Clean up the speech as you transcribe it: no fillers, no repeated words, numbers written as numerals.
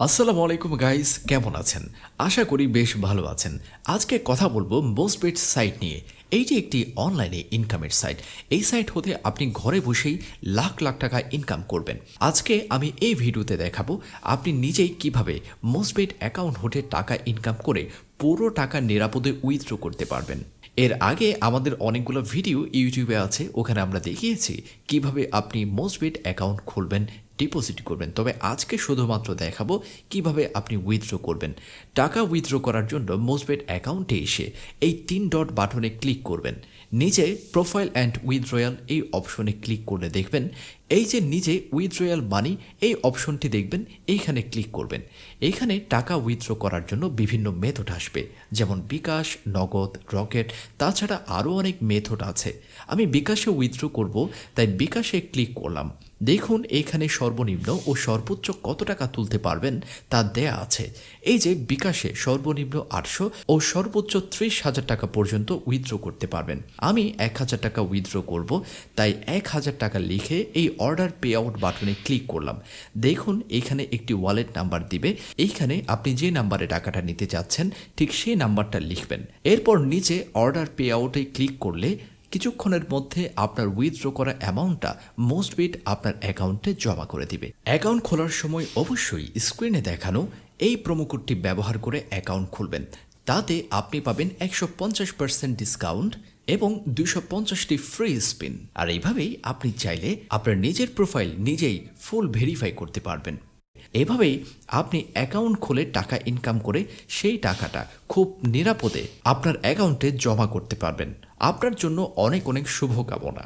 আসসালামু আলাইকুম গাইস, কেমন আছেন? আশা করি বেশ ভালো আছেন। আজকে কথা বলবো মোস্টপেড সাইট নিয়ে। এইটি একটি অনলাইনে ইনকামের সাইট। এই সাইট হতে আপনি ঘরে বসেই লাখ লাখ টাকা ইনকাম করবেন। আজকে আমি এই ভিডিওতে দেখাবো আপনি নিজেই কিভাবে মোস্টপেড অ্যাকাউন্ট হতে টাকা ইনকাম করে পুরো টাকা নিরাপদে উইথড্র করতে পারবেন। এর আগে আমাদের অনেকগুলো ভিডিও ইউটিউবে আছে, ওখানে আমরা দেখিয়েছি কিভাবে আপনি মোস্টপেড অ্যাকাউন্ট খুলবেন, ডিপোজিট করবেন। তবে আজকে শুধুমাত্র দেখাবো কিভাবে আপনি উইথড্র করবেন। টাকা উইথড্র করার জন্য মোস্টপেড অ্যাকাউন্টে এসে এই 3 ডট বাটনে ক্লিক করবেন। নিচে প্রোফাইল অ্যান্ড উইথড্রয়াল এই অপশনে ক্লিক করলে দেখবেন এই যে নিচে উইথড্রয়াল মানি এই অপশনটি দেখবেন, এইখানে ক্লিক করবেন। এইখানে টাকা উইথড্র করার জন্য বিভিন্ন মেথড আসবে, যেমন বিকাশ, নগদ, রকেট, তাছাড়া আরও অনেক মেথড আছে। আমি বিকাশে উইথড্র করব, তাই বিকাশে ক্লিক করলাম। দেখুন এখানে সর্বনিম্ন ও সর্বোচ্চ কত টাকা তুলতে পারবেন তা দেয়া আছে। এই যে বিকাশে সর্বনিম্ন 800 ও সর্বোচ্চ 30,000 টাকা পর্যন্ত উইথড্র করতে পারবেন। আমি 1,000 টাকা উইথড্র করব, তাই 1,000 টাকা লিখে এই অর্ডার পে আউট বাটনে ক্লিক করলাম। দেখুন এখানে একটি ওয়ালেট নাম্বার দিবে, এইখানে আপনি যে নাম্বারে টাকাটা নিতে চাচ্ছেন ঠিক সেই নাম্বারটা লিখবেন। এরপর নিচে অর্ডার পে আউটে ক্লিক করলে কিছুক্ষণের মধ্যে আপনার উইথড্র করা অ্যামাউন্টটা মোস্টপেড আপনার অ্যাকাউন্টে জমা করে দিবে। অ্যাকাউন্ট খোলার সময় অবশ্যই স্ক্রিনে দেখানো এই প্রোমোকোডটি ব্যবহার করে অ্যাকাউন্ট খুলবেন। তাতে আপনি পাবেন 150% ডিসকাউন্ট এবং 250টি ফ্রি স্পিন। আর এইভাবেই আপনি চাইলে আপনার নিজের প্রোফাইল নিজেই ফুল ভেরিফাই করতে পারবেন। এভাবেই আপনি অ্যাকাউন্ট খুলে টাকা ইনকাম করে সেই টাকাটা খুব নিরাপদে আপনার অ্যাকাউন্টে জমা করতে পারবেন। আপনার জন্য অনেক অনেক শুভকামনা।